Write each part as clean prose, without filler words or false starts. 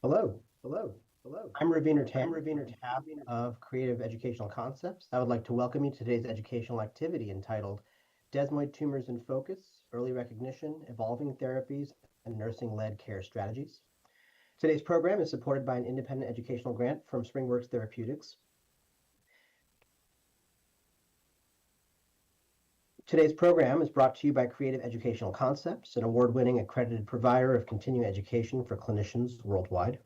Hello. I'm Ravina Tan of Creative Educational Concepts. I would like to welcome you to today's educational activity entitled Desmoid Tumors in Focus, Early Recognition, Evolving Therapies, and Nursing-Led Care Strategies. Today's program is supported by an independent educational grant from SpringWorks Therapeutics. Today's program is brought to you by Creative Educational Concepts, an award-winning accredited provider of continuing education for clinicians worldwide.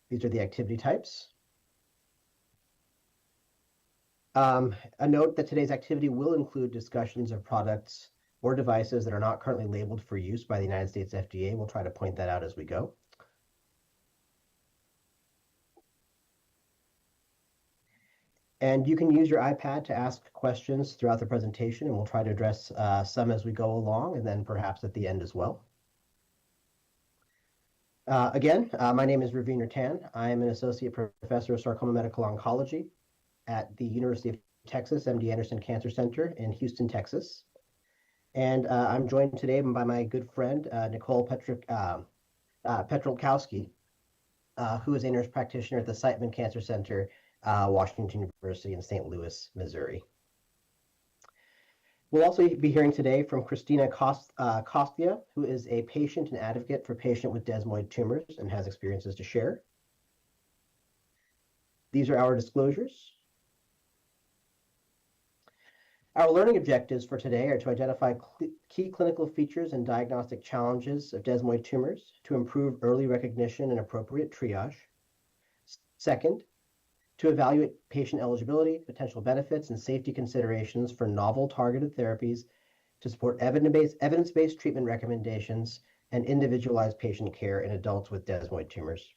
These are the activity types. A note that today's activity will include discussions of products or devices that are not currently labeled for use by the United States FDA. We'll try to point that out as we go. And you can use your iPad to ask questions throughout the presentation, and we'll try to address some as we go along, and then perhaps at the end as well. Again, my name is Ravina Tan. I am an associate professor of sarcoma medical oncology at the University of Texas MD Anderson Cancer Center in Houston, Texas. And I'm joined today by my good friend, Nicole Petrolkowski, who is a nurse practitioner at the Siteman Cancer Center, Washington University in St. Louis, Missouri. We'll also be hearing today from Christina Kostia, who is a patient and advocate for patients with desmoid tumors and has experiences to share. These are our disclosures. Our learning objectives for today are to identify key clinical features and diagnostic challenges of desmoid tumors to improve early recognition and appropriate triage. Second, to evaluate patient eligibility, potential benefits, and safety considerations for novel targeted therapies to support evidence-based treatment recommendations and individualized patient care in adults with desmoid tumors.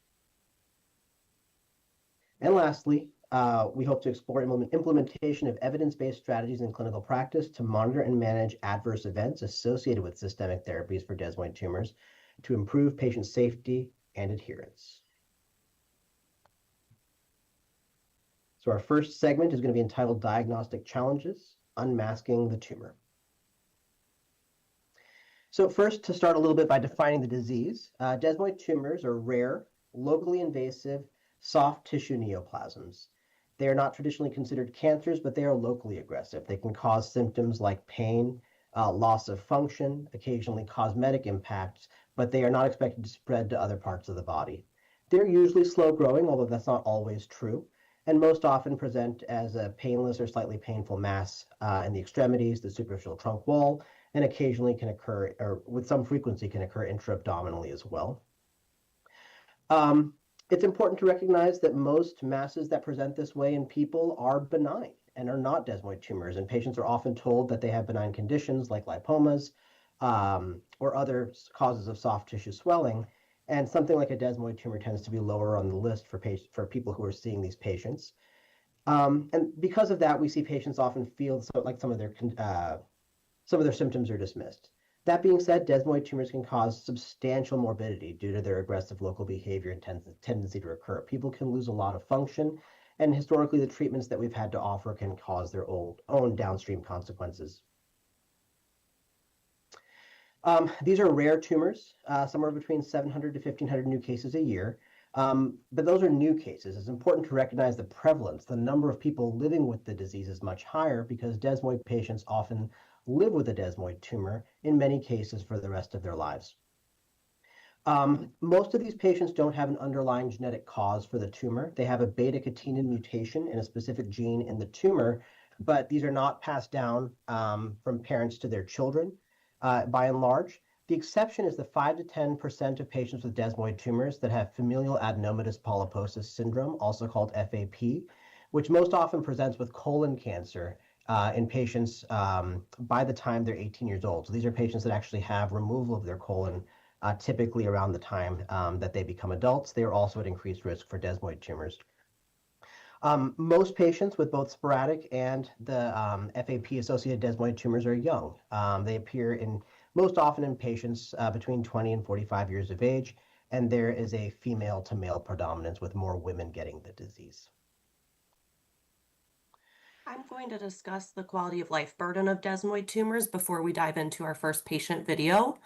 And lastly, we hope to explore implementation of evidence-based strategies in clinical practice to monitor and manage adverse events associated with systemic therapies for desmoid tumors to improve patient safety and adherence. So our first segment is going to be entitled Diagnostic Challenges, Unmasking the Tumor. So first, to start a little bit by defining the disease, desmoid tumors are rare, locally invasive, soft tissue neoplasms. They are not traditionally considered cancers, but they are locally aggressive. They can cause symptoms like pain, loss of function, occasionally cosmetic impacts, but they are not expected to spread to other parts of the body. They're usually slow growing, although that's not always true, and most often present as a painless or slightly painful mass in the extremities, the superficial trunk wall, and occasionally can occur, or with some frequency can occur intra-abdominally as well. It's important to recognize that most masses that present this way in people are benign and are not desmoid tumors, and patients are often told that they have benign conditions like lipomas or other causes of soft tissue swelling, and something like a desmoid tumor tends to be lower on the list for people who are seeing these patients. And because of that, we see patients often feel like some of their symptoms are dismissed. That being said, desmoid tumors can cause substantial morbidity due to their aggressive local behavior and tendency to recur. People can lose a lot of function, and historically, the treatments that we've had to offer can cause their own downstream consequences. These are rare tumors, somewhere between 700 to 1,500 new cases a year. But those are new cases. It's important to recognize the prevalence. The number of people living with the disease is much higher because desmoid patients often live with a desmoid tumor, in many cases for the rest of their lives. Most of these patients don't have an underlying genetic cause for the tumor. They have a beta-catenin mutation in a specific gene in the tumor, but these are not passed down from parents to their children by and large. The exception is the 5 to 10% of patients with desmoid tumors that have familial adenomatous polyposis syndrome, also called FAP, which most often presents with colon cancer in patients by the time they're 18 years old. So these are patients that actually have removal of their colon typically around the time that they become adults. They are also at increased risk for desmoid tumors. Most patients with both sporadic and the FAP-associated desmoid tumors are young. They appear most often in patients between 20 and 45 years of age, and there is a female to male predominance with more women getting the disease. I'm going to discuss the quality of life burden of desmoid tumors before we dive into our first patient video.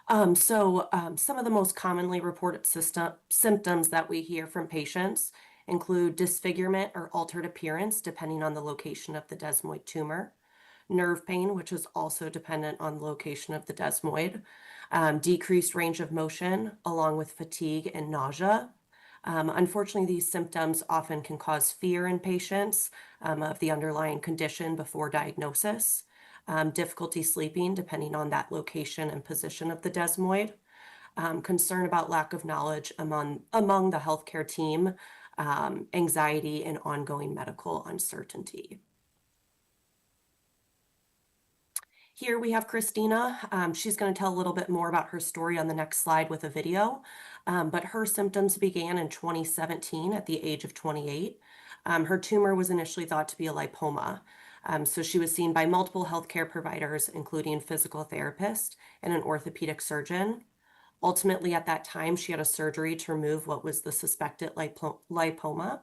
Some of the most commonly reported symptoms that we hear from patients include disfigurement or altered appearance, depending on the location of the desmoid tumor, nerve pain, which is also dependent on the location of the desmoid, decreased range of motion, along with fatigue and nausea. Unfortunately, these symptoms often can cause fear in patients of the underlying condition before diagnosis, difficulty sleeping, depending on that location and position of the desmoid, concern about lack of knowledge among the healthcare team, anxiety, and ongoing medical uncertainty. Here we have Christina. She's going to tell a little bit more about her story on the next slide with a video, but her symptoms began in 2017 at the age of 28. Her tumor was initially thought to be a lipoma. So she was seen by multiple healthcare providers, including physical therapist and an orthopedic surgeon. Ultimately, at that time, she had a surgery to remove what was the suspected lipoma.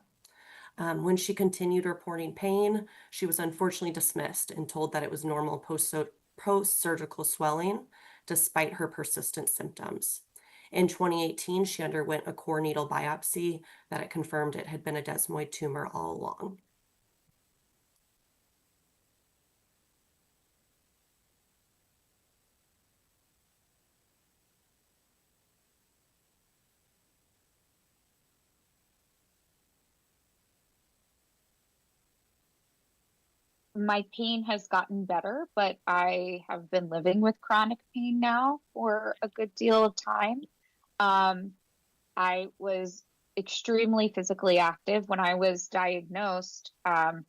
When she continued reporting pain, she was unfortunately dismissed and told that it was normal post-surgical swelling, despite her persistent symptoms. In 2018, she underwent a core needle biopsy that it confirmed it had been a desmoid tumor all along. My pain has gotten better, but I have been living with chronic pain now for a good deal of time. I was extremely physically active when I was diagnosed. Or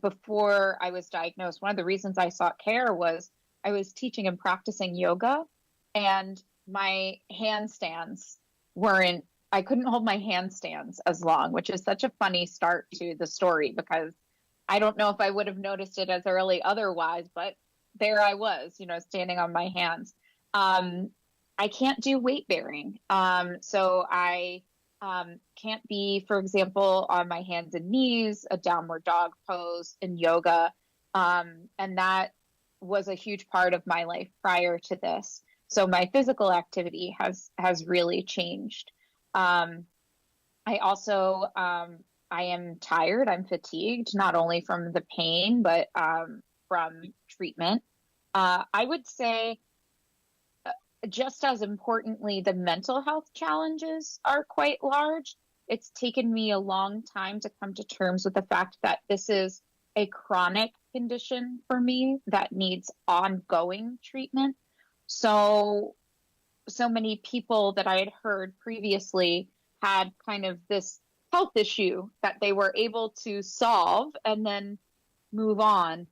before I was diagnosed, one of the reasons I sought care was I was teaching and practicing yoga, and my handstands I couldn't hold my handstands as long, which is such a funny start to the story because I don't know if I would have noticed it as early otherwise, but there I was, standing on my hands. I can't do weight bearing. So I can't be, for example, on my hands and knees, a downward dog pose in yoga. And that was a huge part of my life prior to this. So my physical activity has really changed. I also I am tired. I'm fatigued, not only from the pain, but from treatment. I would say, just as importantly, the mental health challenges are quite large. It's taken me a long time to come to terms with the fact that this is a chronic condition for me that needs ongoing treatment. So many people that I had heard previously had kind of this health issue that they were able to solve and then move on.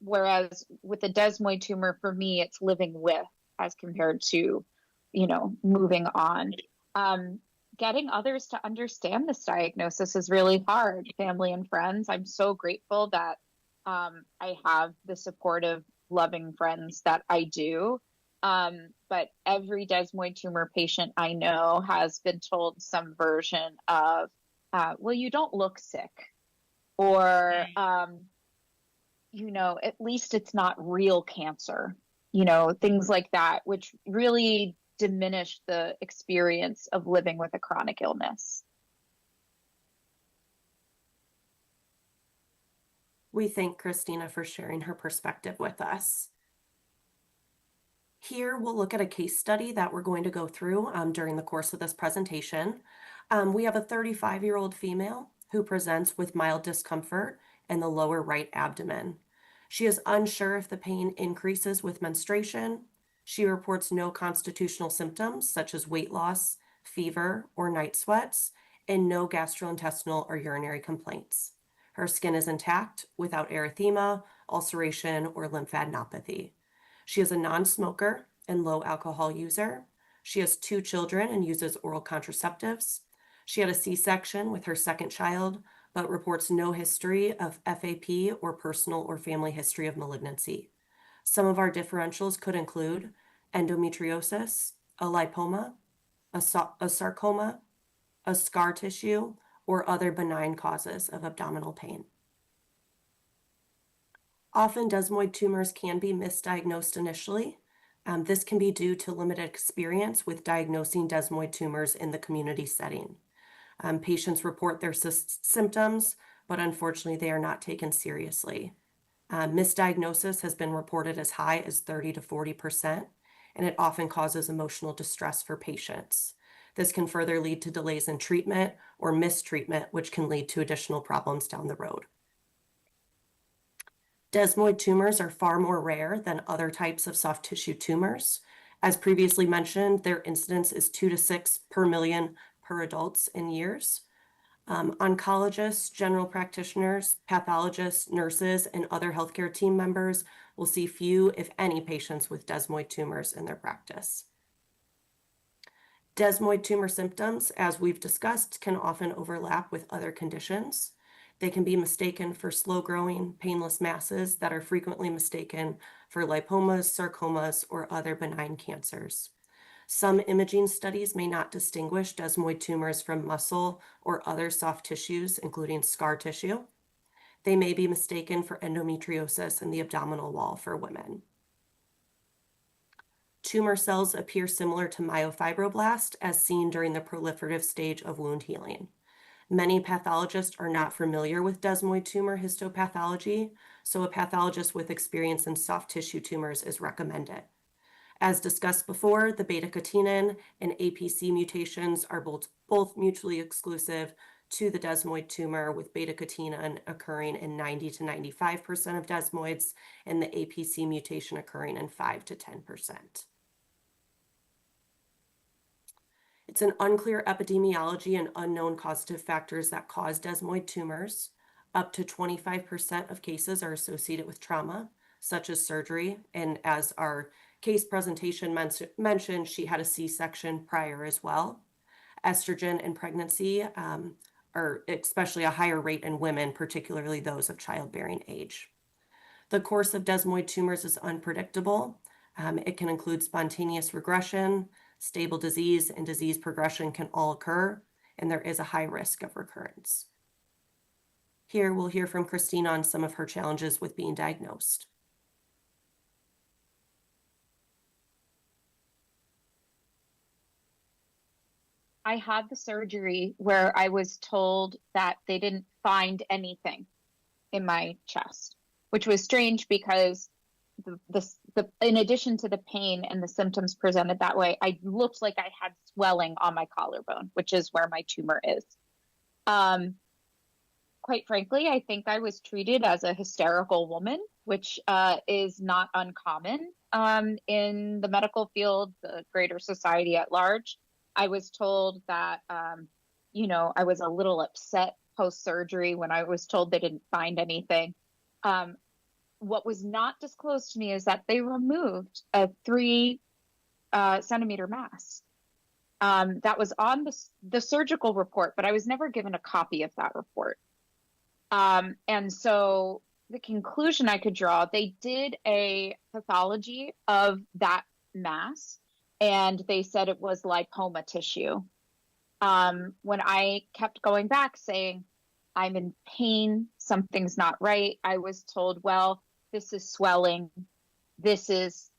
Whereas with the desmoid tumor, for me, it's living with as compared to, moving on. Getting others to understand this diagnosis is really hard. Family and friends. I'm so grateful that I have the supportive, loving friends that I do. But every desmoid tumor patient I know has been told some version of, well, you don't look sick, or, at least it's not real cancer, things like that, which really diminish the experience of living with a chronic illness. We thank Christina for sharing her perspective with us. Here, we'll look at a case study that we're going to go through during the course of this presentation. We have a 35-year-old female who presents with mild discomfort in the lower right abdomen. She is unsure if the pain increases with menstruation. She reports no constitutional symptoms such as weight loss, fever, or night sweats, and no gastrointestinal or urinary complaints. Her skin is intact without erythema, ulceration, or lymphadenopathy. She is a non-smoker and low alcohol user. She has 2 children and uses oral contraceptives. She had a C-section with her second child, but reports no history of FAP or personal or family history of malignancy. Some of our differentials could include endometriosis, a lipoma, a sarcoma, a scar tissue, or other benign causes of abdominal pain. Often desmoid tumors can be misdiagnosed initially. This can be due to limited experience with diagnosing desmoid tumors in the community setting. Patients report their symptoms, but unfortunately they are not taken seriously. Misdiagnosis has been reported as high as 30 to 40%, and it often causes emotional distress for patients. This can further lead to delays in treatment or mistreatment, which can lead to additional problems down the road. Desmoid tumors are far more rare than other types of soft tissue tumors. As previously mentioned, their incidence is 2 to 6 per million per adults in years. Oncologists, general practitioners, pathologists, nurses, and other healthcare team members will see few, if any, patients with desmoid tumors in their practice. Desmoid tumor symptoms, as we've discussed, can often overlap with other conditions. They can be mistaken for slow-growing, painless masses that are frequently mistaken for lipomas, sarcomas, or other benign cancers. Some imaging studies may not distinguish desmoid tumors from muscle or other soft tissues, including scar tissue. They may be mistaken for endometriosis in the abdominal wall for women. Tumor cells appear similar to myofibroblast as seen during the proliferative stage of wound healing. Many pathologists are not familiar with desmoid tumor histopathology, so a pathologist with experience in soft tissue tumors is recommended. As discussed before, the beta-catenin and APC mutations are both mutually exclusive to the desmoid tumor, with beta-catenin occurring in 90 to 95% of desmoids and the APC mutation occurring in 5 to 10%. It's an unclear epidemiology and unknown causative factors that cause desmoid tumors. Up to 25% of cases are associated with trauma, such as surgery, and as our Case presentation mentioned she had a C-section prior as well. Estrogen and pregnancy are especially a higher rate in women, particularly those of childbearing age. The course of desmoid tumors is unpredictable. It can include spontaneous regression, stable disease, and disease progression can all occur, and there is a high risk of recurrence. Here, we'll hear from Christine on some of her challenges with being diagnosed. I had the surgery where I was told that they didn't find anything in my chest, which was strange because in addition to the pain and the symptoms presented that way, I looked like I had swelling on my collarbone, which is where my tumor is. Quite frankly, I think I was treated as a hysterical woman, which is not uncommon in the medical field, the greater society at large. I was told that, I was a little upset post-surgery when I was told they didn't find anything. What was not disclosed to me is that they removed a 3-centimeter mass. That was on the surgical report, but I was never given a copy of that report. And so the conclusion I could draw, they did a pathology of that mass, and they said it was lipoma tissue. When I kept going back saying, I'm in pain, something's not right, I was told, well, this is swelling. This is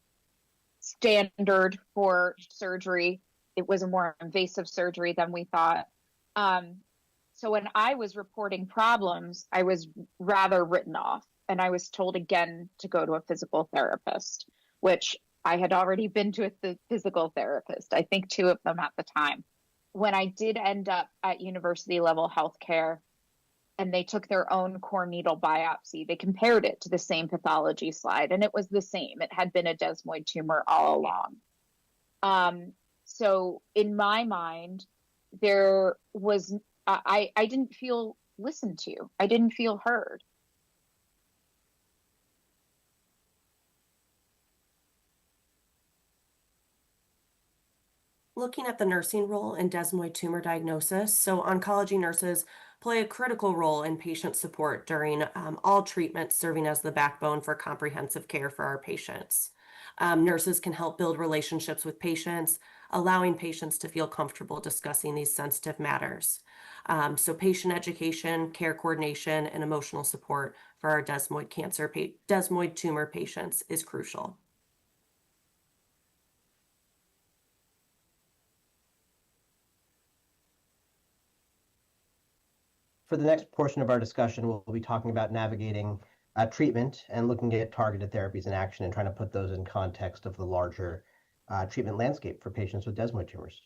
standard for surgery. It was a more invasive surgery than we thought. So when I was reporting problems, I was rather written off, and I was told again to go to a physical therapist, which I had already been to a physical therapist, I think 2 of them at the time. When I did end up at university level healthcare and they took their own core needle biopsy, they compared it to the same pathology slide, and it was the same. It had been a desmoid tumor all along. So in my mind, there was, I didn't feel listened to. I didn't feel heard. Looking at the nursing role in desmoid tumor diagnosis, so oncology nurses play a critical role in patient support during all treatments, serving as the backbone for comprehensive care for our patients. Nurses can help build relationships with patients, allowing patients to feel comfortable discussing these sensitive matters. So patient education, care coordination, and emotional support for our desmoid tumor patients is crucial. For the next portion of our discussion, we'll be talking about navigating treatment and looking at targeted therapies in action and trying to put those in context of the larger treatment landscape for patients with desmoid tumors.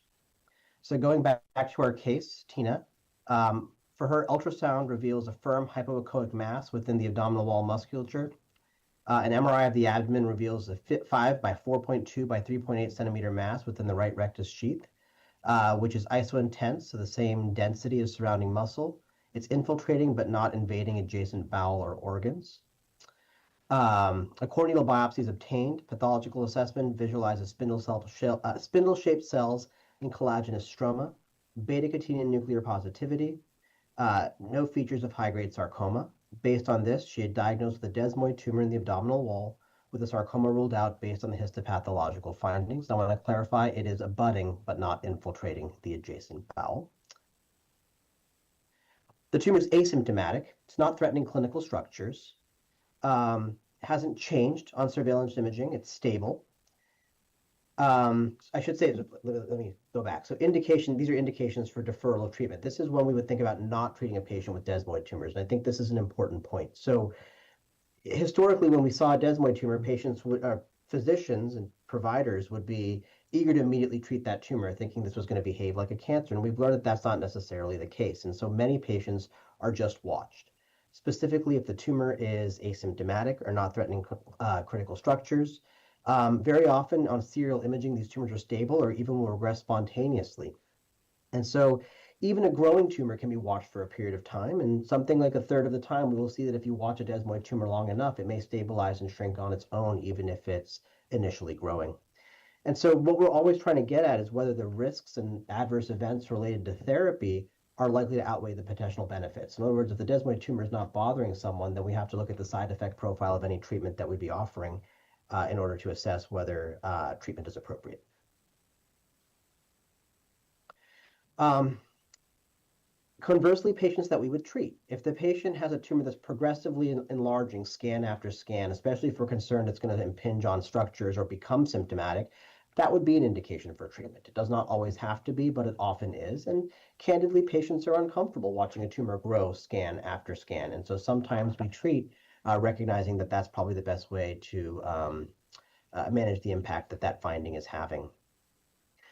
So going back to our case, Tina, for her, ultrasound reveals a firm hypoechoic mass within the abdominal wall musculature. An MRI of the abdomen reveals a 5 by 4.2 by 3.8 centimeter mass within the right rectus sheath, which is isointense, so the same density as surrounding muscle. It's infiltrating but not invading adjacent bowel or organs. A core needle biopsy is obtained. Pathological assessment visualizes spindle-shaped cells in collagenous stroma, beta-catenin nuclear positivity, no features of high-grade sarcoma. Based on this, she had diagnosed with a desmoid tumor in the abdominal wall, with the sarcoma ruled out based on the histopathological findings. I want to clarify, it is abutting but not infiltrating the adjacent bowel. The tumor is asymptomatic. It's not threatening clinical structures. Hasn't changed on surveillance imaging. It's stable. I should say, let me go back. So these are indications for deferral of treatment. This is when we would think about not treating a patient with desmoid tumors. And I think this is an important point. So historically, when we saw a desmoid tumor, physicians and providers would be eager to immediately treat that tumor, thinking this was going to behave like a cancer. And we've learned that that's not necessarily the case. And so many patients are just watched. Specifically, if the tumor is asymptomatic or not threatening critical structures, very often on serial imaging, these tumors are stable or even will regress spontaneously. And so Even a growing tumor can be watched for a period of time, and something like a third of the time, we will see that if you watch a desmoid tumor long enough, it may stabilize and shrink on its own, even if it's initially growing. And so what we're always trying to get at is whether the risks and adverse events related to therapy are likely to outweigh the potential benefits. In other words, if the desmoid tumor is not bothering someone, then we have to look at the side effect profile of any treatment that we'd be offering in order to assess whether treatment is appropriate. Conversely, patients that we would treat, if the patient has a tumor that's progressively enlarging scan after scan, especially if we're concerned it's going to impinge on structures or become symptomatic, that would be an indication for treatment. It does not always have to be, but it often is. And candidly, patients are uncomfortable watching a tumor grow scan after scan. And so sometimes we treat recognizing that that's probably the best way to manage the impact that that finding is having.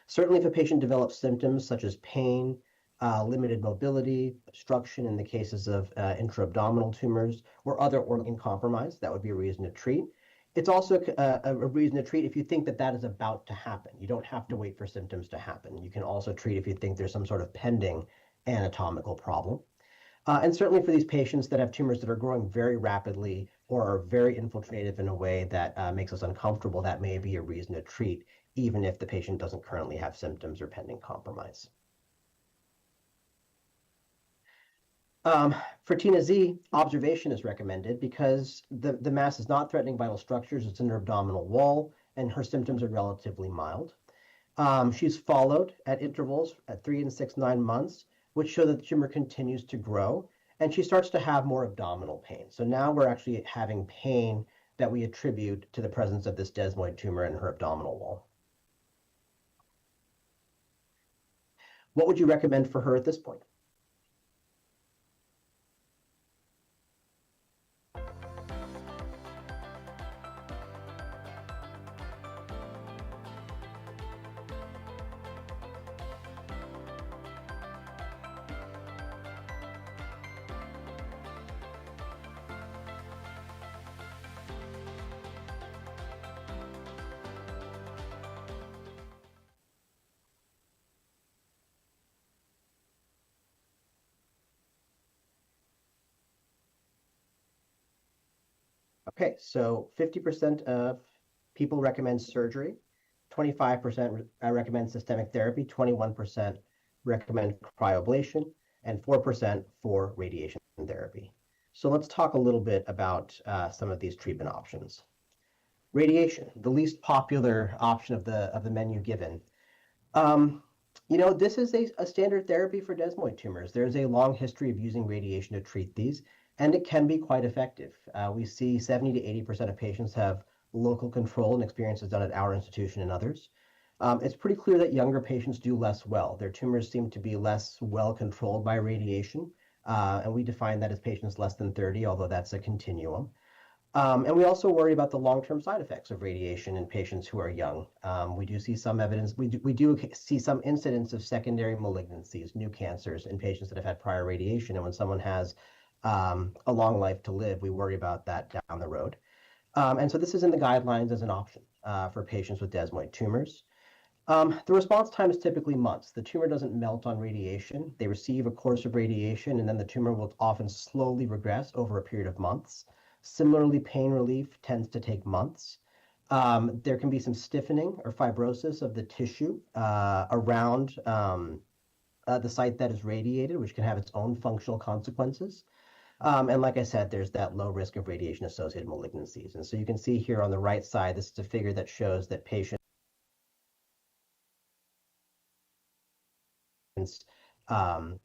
Certainly, if a patient develops symptoms such as pain, limited mobility, obstruction in the cases of intra-abdominal tumors, or other organ compromise, that would be a reason to treat. It's also a reason to treat if you think that that is about to happen. You don't have to wait for symptoms to happen. You can also treat if you think there's some sort of pending anatomical problem. And certainly for these patients that have tumors that are growing very rapidly or are very infiltrative in a way that makes us uncomfortable, that may be a reason to treat, even if the patient doesn't currently have symptoms or pending compromise. For Tina Z, observation is recommended because the mass is not threatening vital structures. It's in her abdominal wall, and her symptoms are relatively mild. She's followed at intervals at 3 and 6, 9 months, which show that the tumor continues to grow, and she starts to have more abdominal pain. So now we're actually having pain that we attribute to the presence of this desmoid tumor in her abdominal wall. What would you recommend for her at this point? Okay, so 50% of people recommend surgery, 25% recommend systemic therapy, 21% recommend cryoablation, and 4% for radiation therapy. So let's talk a little bit about some of these treatment options. Radiation, the least popular option of the menu given. This is a standard therapy for desmoid tumors. There's a long history of using radiation to treat these, and it can be quite effective. We see 70 to 80% of patients have local control, and experience is done at our institution and others. It's pretty clear that younger patients do less well. Their tumors seem to be less well controlled by radiation, and we define that as patients less than 30, although that's a continuum. And we also worry about the long-term side effects of radiation in patients who are young. We do see some evidence, we do see some incidents of secondary malignancies, new cancers in patients that have had prior radiation. And when someone has a long life to live, we worry about that down the road. And so this is in the guidelines as an option for patients with desmoid tumors. The response time is typically months. The tumor doesn't melt on radiation. They receive a course of radiation, and then the tumor will often slowly regress over a period of months. Similarly, pain relief tends to take months. There can be some stiffening or fibrosis of the tissue around the site that is radiated, which can have its own functional consequences. And like I said, there's that low risk of radiation-associated malignancies. And so you can see here on the right side, this is a figure that shows that patients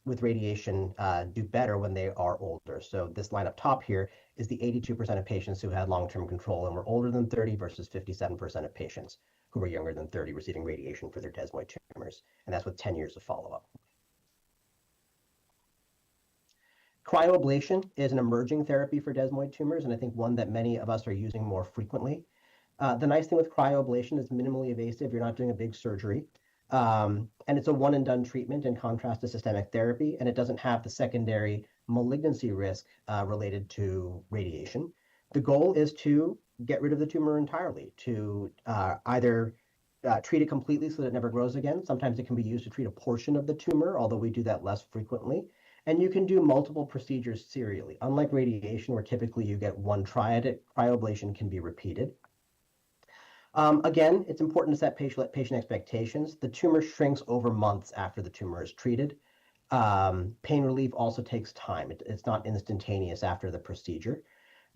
with radiation do better when they are older. So this line up top here is the 82% of patients who had long-term control and were older than 30 versus 57% of patients who were younger than 30 receiving radiation for their desmoid tumors. And that's with 10 years of follow-up. Cryoablation is an emerging therapy for desmoid tumors, and I think one that many of us are using more frequently. The nice thing with cryoablation is minimally invasive. You're not doing a big surgery. And it's a one and done treatment in contrast to systemic therapy, and it doesn't have the secondary malignancy risk related to radiation. The goal is to get rid of the tumor entirely, to either treat it completely so that it never grows again. Sometimes it can be used to treat a portion of the tumor, although we do that less frequently. And you can do multiple procedures serially. Unlike radiation, where typically you get one try at it, cryoablation can be repeated. Again, it's important to set patient expectations. The tumor shrinks over months after the tumor is treated. Pain relief also takes time. It's not instantaneous after the procedure.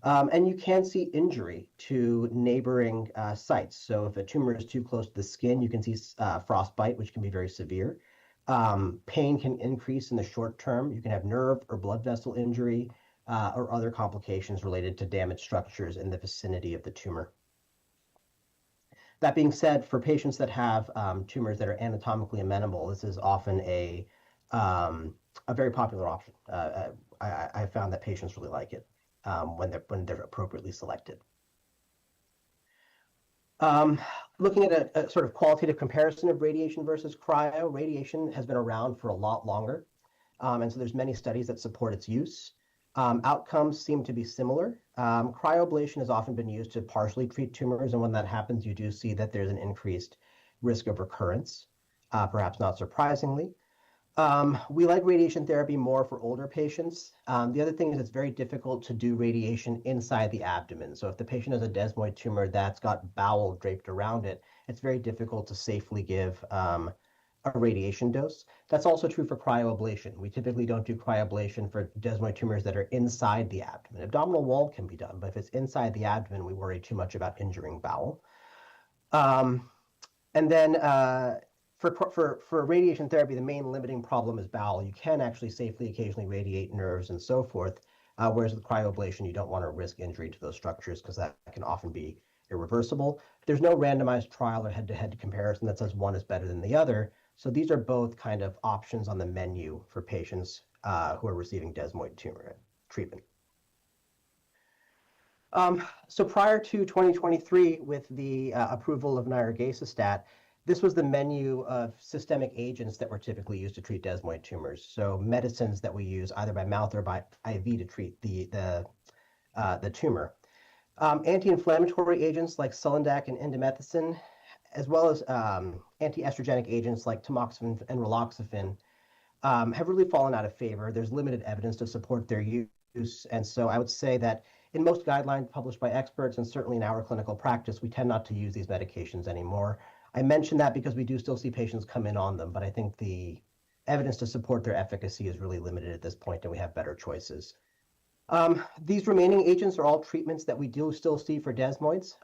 And you can see injury to neighboring sites. So if a tumor is too close to the skin, you can see frostbite, which can be very severe. Pain can increase in the short term. You can have nerve or blood vessel injury or other complications related to damaged structures in the vicinity of the tumor. That being said, for patients that have tumors that are anatomically amenable, this is often a very popular option. I found that patients really like it when they're appropriately selected. Looking at a sort of qualitative comparison of radiation versus cryo, radiation has been around for a lot longer, and so there's many studies that support its use. Outcomes seem to be similar. Cryoablation has often been used to partially treat tumors, and when that happens, you do see that there's an increased risk of recurrence, perhaps not surprisingly. We like radiation therapy more for older patients. The other thing is it's very difficult to do radiation inside the abdomen. So if the patient has a desmoid tumor that's got bowel draped around it, it's very difficult to safely give a radiation dose. That's also true for cryoablation. We typically don't do cryoablation for desmoid tumors that are inside the abdomen. Abdominal wall can be done, but if it's inside the abdomen, we worry too much about injuring bowel. And then for radiation therapy, the main limiting problem is bowel. You can actually safely occasionally radiate nerves and so forth, whereas with cryoablation, you don't want to risk injury to those structures because that can often be irreversible. There's no randomized trial or head-to-head comparison that says one is better than the other. So these are both kind of options on the menu for patients who are receiving desmoid tumor treatment. So prior to 2023, with the approval of nirogacestat, this was the menu of systemic agents that were typically used to treat desmoid tumors. So medicines that we use either by mouth or by IV to treat the tumor. Anti-inflammatory agents like sulindac and indomethacin, as well as anti-estrogenic agents like tamoxifen and raloxifene, have really fallen out of favor. There's limited evidence to support their use. And so I would say that in most guidelines published by experts, and certainly in our clinical practice, we tend not to use these medications anymore. I mention that because we do still see patients come in on them, but I think the evidence to support their efficacy is really limited at this point, and we have better choices. These remaining agents are all treatments that we do still see for desmoids,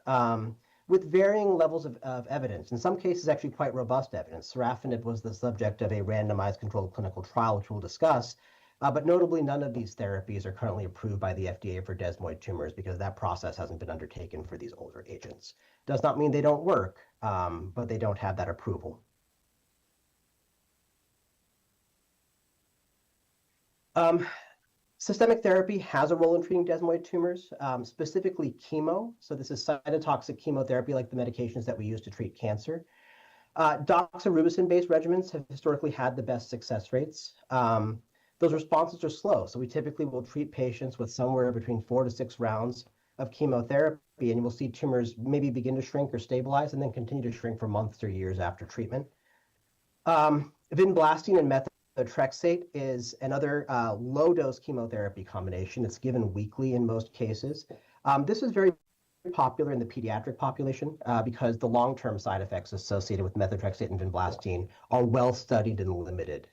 with varying levels of evidence. In some cases, actually quite robust evidence. Sorafenib was the subject of a randomized controlled clinical trial, which we'll discuss. But notably, none of these therapies are currently approved by the FDA for desmoid tumors because that process hasn't been undertaken for these older agents. Does not mean they don't work, but they don't have that approval. Systemic therapy has a role in treating desmoid tumors, specifically chemo. So this is cytotoxic chemotherapy like the medications that we use to treat cancer. Doxorubicin-based regimens have historically had the best success rates. Those responses are slow. So we typically will treat patients with somewhere between 4 to 6 rounds of chemotherapy, and you will see tumors maybe begin to shrink or stabilize and then continue to shrink for months or years after treatment. Vinblastine and methotrexate is another low-dose chemotherapy combination. It's given weekly in most cases. This is very popular in the pediatric population because the long-term side effects associated with methotrexate and vinblastine are well studied and limited.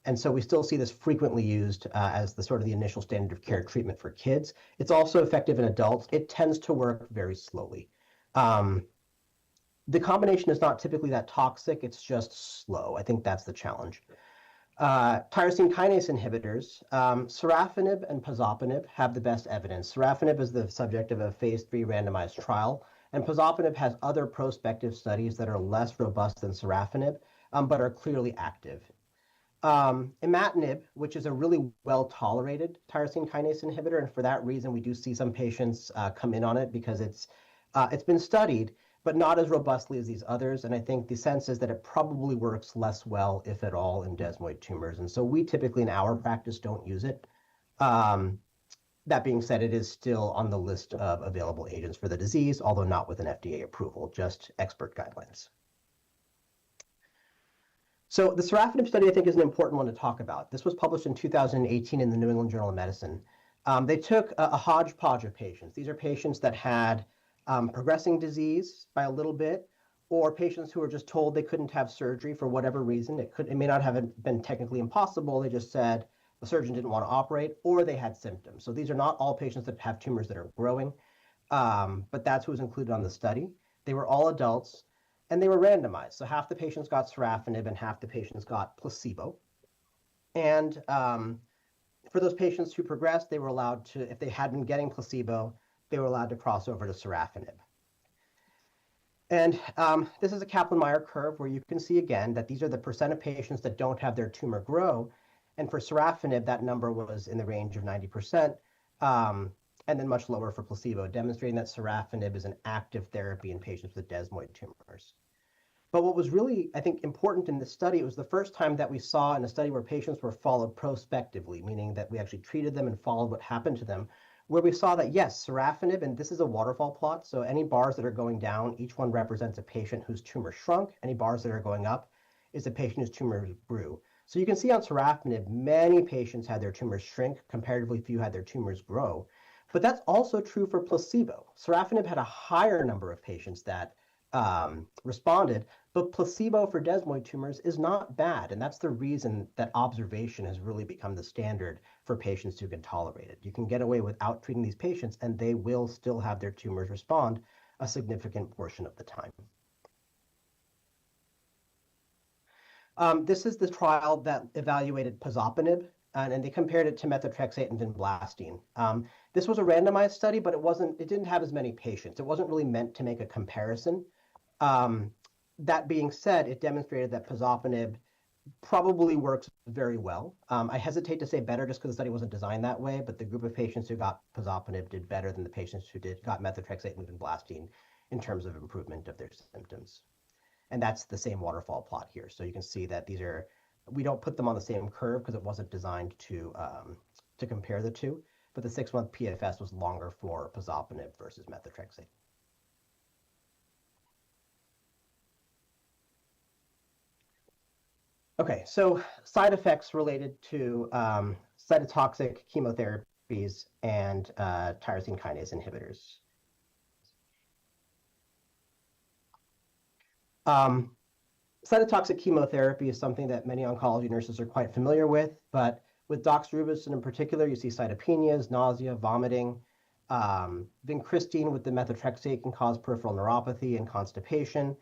And so we still see this frequently used as the sort of the initial standard of care treatment for kids. It's also effective in adults. It tends to work very slowly. The combination is not typically that toxic. It's just slow. I think that's the challenge. Tyrosine kinase inhibitors, sorafenib and pazopanib have the best evidence. Sorafenib is the subject of a phase 3 randomized trial, and pazopanib has other prospective studies that are less robust than sorafenib, but are clearly active. Imatinib, which is a really well-tolerated tyrosine kinase inhibitor, and for that reason, we do see some patients come in on it because it's been studied, but not as robustly as these others. And I think the sense is that it probably works less well, if at all, in desmoid tumors. And so we typically in our practice don't use it. That being said, it is still on the list of available agents for the disease, although not with an FDA approval, just expert guidelines. So the sorafenib study, I think, is an important one to talk about. This was published in 2018 in the New England Journal of Medicine. They took a hodgepodge of patients. These are patients that had progressing disease by a little bit, or patients who were just told they couldn't have surgery for whatever reason. It may not have been technically impossible. They just said the surgeon didn't want to operate, or they had symptoms. So these are not all patients that have tumors that are growing, but that's who was included on the study. They were all adults, and they were randomized. So half the patients got sorafenib and half the patients got placebo. And for those patients who progressed, they were allowed to, if they had been getting placebo, they were allowed to cross over to sorafenib. And this is a Kaplan-Meier curve where you can see again that these are the percent of patients that don't have their tumor grow. And for sorafenib, that number was in the range of 90%, and then much lower for placebo, demonstrating that sorafenib is an active therapy in patients with desmoid tumors. But what was really, I think, important in this study, it was the first time that we saw in a study where patients were followed prospectively, meaning that we actually treated them and followed what happened to them, where we saw that, yes, sorafenib, and this is a waterfall plot, so any bars that are going down, each one represents a patient whose tumor shrunk. Any bars that are going up is a patient whose tumor grew. So you can see on sorafenib, many patients had their tumors shrink, comparatively few had their tumors grow. But that's also true for placebo. Sorafenib had a higher number of patients that responded, but placebo for desmoid tumors is not bad. And that's the reason that observation has really become the standard for patients who can tolerate it. You can get away without treating these patients, and they will still have their tumors respond a significant portion of the time. This is the trial that evaluated pazopanib, and they compared it to methotrexate and vinblastine. This was a randomized study, but it didn't have as many patients. It wasn't really meant to make a comparison. That being said, it demonstrated that pazopanib probably works very well. I hesitate to say better just because the study wasn't designed that way, but the group of patients who got pazopanib did better than the patients who got methotrexate and vinblastine in terms of improvement of their symptoms. And that's the same waterfall plot here. So you can see that we don't put them on the same curve because it wasn't designed to compare the two, but the 6-month PFS was longer for pazopanib versus methotrexate. Okay, so side effects related to cytotoxic chemotherapies and tyrosine kinase inhibitors. Cytotoxic chemotherapy is something that many oncology nurses are quite familiar with, but with doxorubicin in particular, you see cytopenias, nausea, vomiting. Vincristine with the methotrexate can cause peripheral neuropathy and constipation.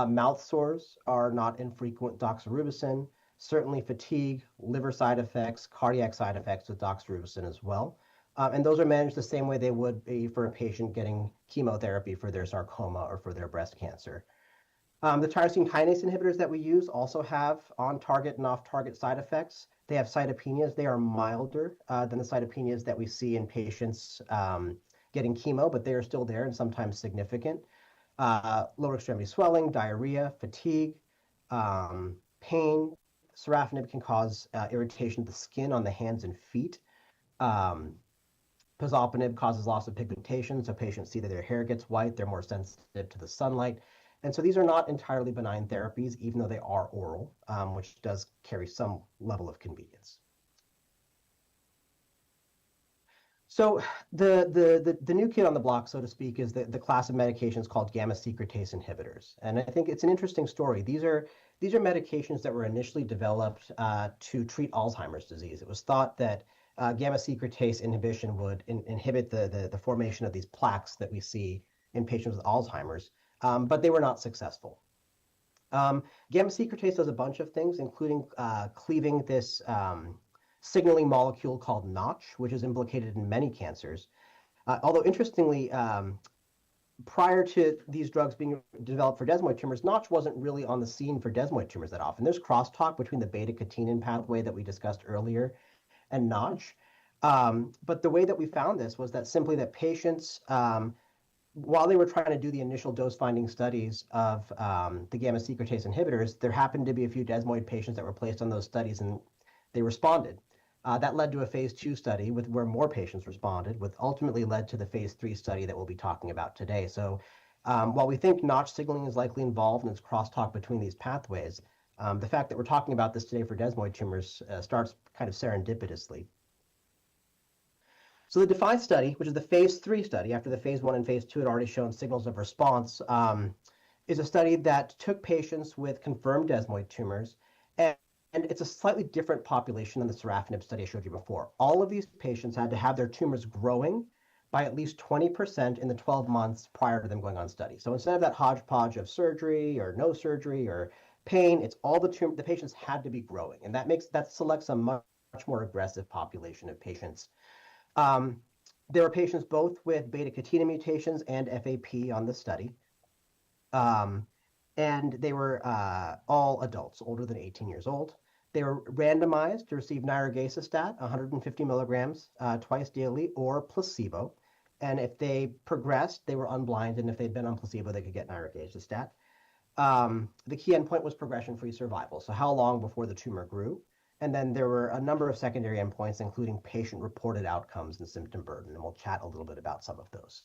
Mouth sores are not infrequent doxorubicin. Certainly fatigue, liver side effects, cardiac side effects with doxorubicin as well. And those are managed the same way they would be for a patient getting chemotherapy for their sarcoma or for their breast cancer. The tyrosine kinase inhibitors that we use also have on-target and off-target side effects. They have cytopenias. They are milder than the cytopenias that we see in patients getting chemo, but they are still there and sometimes significant. Lower extremity swelling, diarrhea, fatigue, pain. Sorafenib can cause irritation of the skin on the hands and feet. Pazopanib causes loss of pigmentation, so patients see that their hair gets white, they're more sensitive to the sunlight. And so these are not entirely benign therapies, even though they are oral, which does carry some level of convenience. So the new kid on the block, so to speak, is the class of medications called gamma secretase inhibitors. And I think it's an interesting story. These are medications that were initially developed to treat Alzheimer's disease. It was thought that gamma secretase inhibition would inhibit the formation of these plaques that we see in patients with Alzheimer's. But they were not successful. Gamma secretase does a bunch of things, including cleaving this signaling molecule called Notch, which is implicated in many cancers. Although interestingly, prior to these drugs being developed for desmoid tumors, Notch wasn't really on the scene for desmoid tumors that often. There's crosstalk between the beta-catenin pathway that we discussed earlier and Notch. But the way that we found this was that simply that patients, while they were trying to do the initial dose-finding studies of the gamma secretase inhibitors, there happened to be a few desmoid patients that were placed on those studies, and they responded. That led to a phase 2 study where more patients responded, which ultimately led to the phase 3 study that we'll be talking about today. So while we think Notch signaling is likely involved in its crosstalk between these pathways, the fact that we're talking about this today for desmoid tumors starts kind of serendipitously. So the DeFi study, which is the phase 3 study, after the phase 1 and phase 2 had already shown signals of response, is a study that took patients with confirmed desmoid tumors, and it's a slightly different population than the sorafenib study I showed you before. All of these patients had to have their tumors growing by at least 20% in the 12 months prior to them going on study. So instead of that hodgepodge of surgery or no surgery or pain, it's all the patients had to be growing, and that selects a much more aggressive population of patients. There were patients both with beta-catenin mutations and FAP on the study. And they were all adults, older than 18 years old. They were randomized to receive nirogacestat, 150 milligrams twice daily, or placebo. And if they progressed, they were unblinded, and if they'd been on placebo, they could get nirogacestat. The key endpoint was progression-free survival, so how long before the tumor grew. And then there were a number of secondary endpoints, including patient-reported outcomes and symptom burden, and we'll chat a little bit about some of those.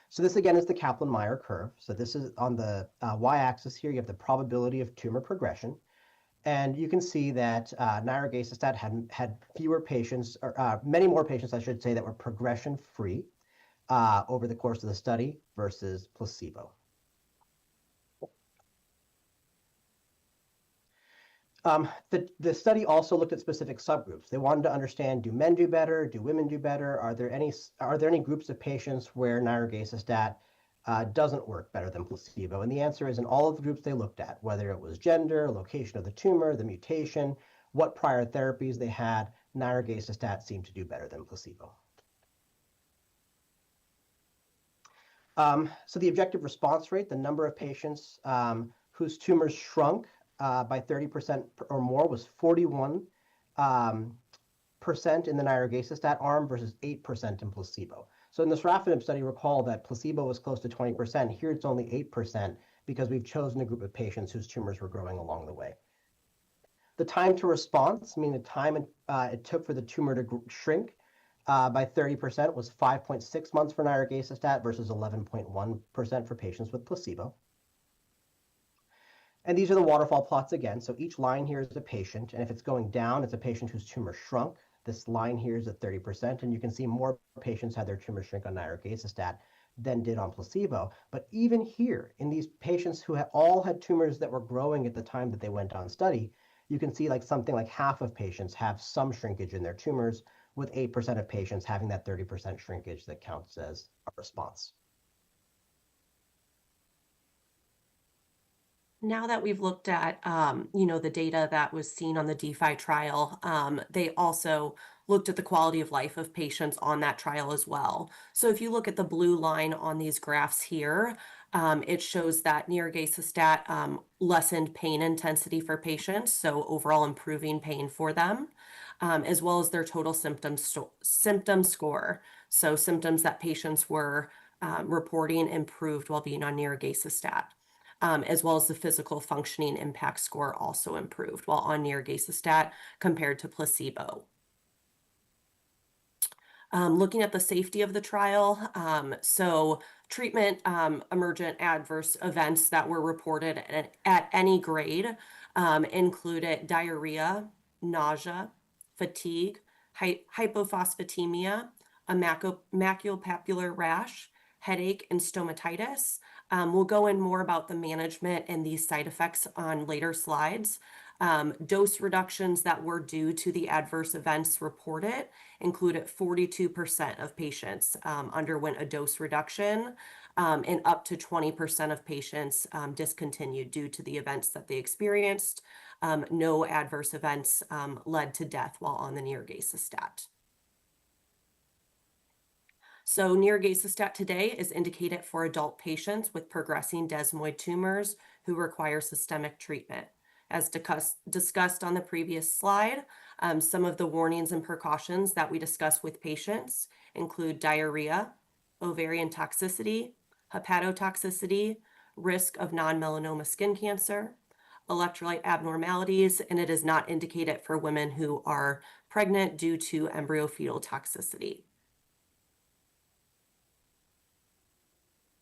So this, again, is the Kaplan-Meier curve. So this is on the y-axis here. You have the probability of tumor progression. And you can see that nirogacestat had fewer patients, or many more patients, I should say, that were progression-free over the course of the study versus placebo. The study also looked at specific subgroups. They wanted to understand, do men do better? Do women do better? Are there any groups of patients where nirogacestat doesn't work better than placebo? And the answer is in all of the groups they looked at, whether it was gender, location of the tumor, the mutation, what prior therapies they had, nirogacestat seemed to do better than placebo. So the objective response rate, the number of patients whose tumors shrunk by 30% or more, was 41% in the nirogacestat arm versus 8% in placebo. So in the sorafenib study, recall that placebo was close to 20%. Here it's only 8% because we've chosen a group of patients whose tumors were growing along the way. The time to response, meaning the time it took for the tumor to shrink by 30%, was 5.6 months for nirogacestat versus 11.1% for patients with placebo. And these are the waterfall plots again. So each line here is a patient, and if it's going down, it's a patient whose tumor shrunk. This line here is at 30%, and you can see more patients had their tumor shrink on nirogacestat than did on placebo. But even here, in these patients who all had tumors that were growing at the time that they went on study, you can see something like half of patients have some shrinkage in their tumors, with 8% of patients having that 30% shrinkage that counts as a response. Now that we've looked at, the data that was seen on the DeFi trial, they also looked at the quality of life of patients on that trial as well. So if you look at the blue line on these graphs here, it shows that nirogacestat lessened pain intensity for patients, so overall improving pain for them, as well as their total symptom score. So symptoms that patients were reporting improved while being on nirogacestat. As well as the physical functioning impact score also improved while on nirogacestat compared to placebo. Looking at the safety of the trial, so treatment emergent adverse events that were reported at any grade included diarrhea, nausea, fatigue, hypophosphatemia, a maculopapular rash, headache, and stomatitis. We'll go in more about the management and these side effects on later slides. Dose reductions that were due to the adverse events reported included 42% of patients underwent a dose reduction, and up to 20% of patients discontinued due to the events that they experienced. No adverse events led to death while on the nirogacestat. So nirogacestat today is indicated for adult patients with progressing desmoid tumors who require systemic treatment. As discussed on the previous slide, some of the warnings and precautions that we discuss with patients include diarrhea, ovarian toxicity, hepatotoxicity, risk of non-melanoma skin cancer, electrolyte abnormalities, and it is not indicated for women who are pregnant due to embryo-fetal toxicity.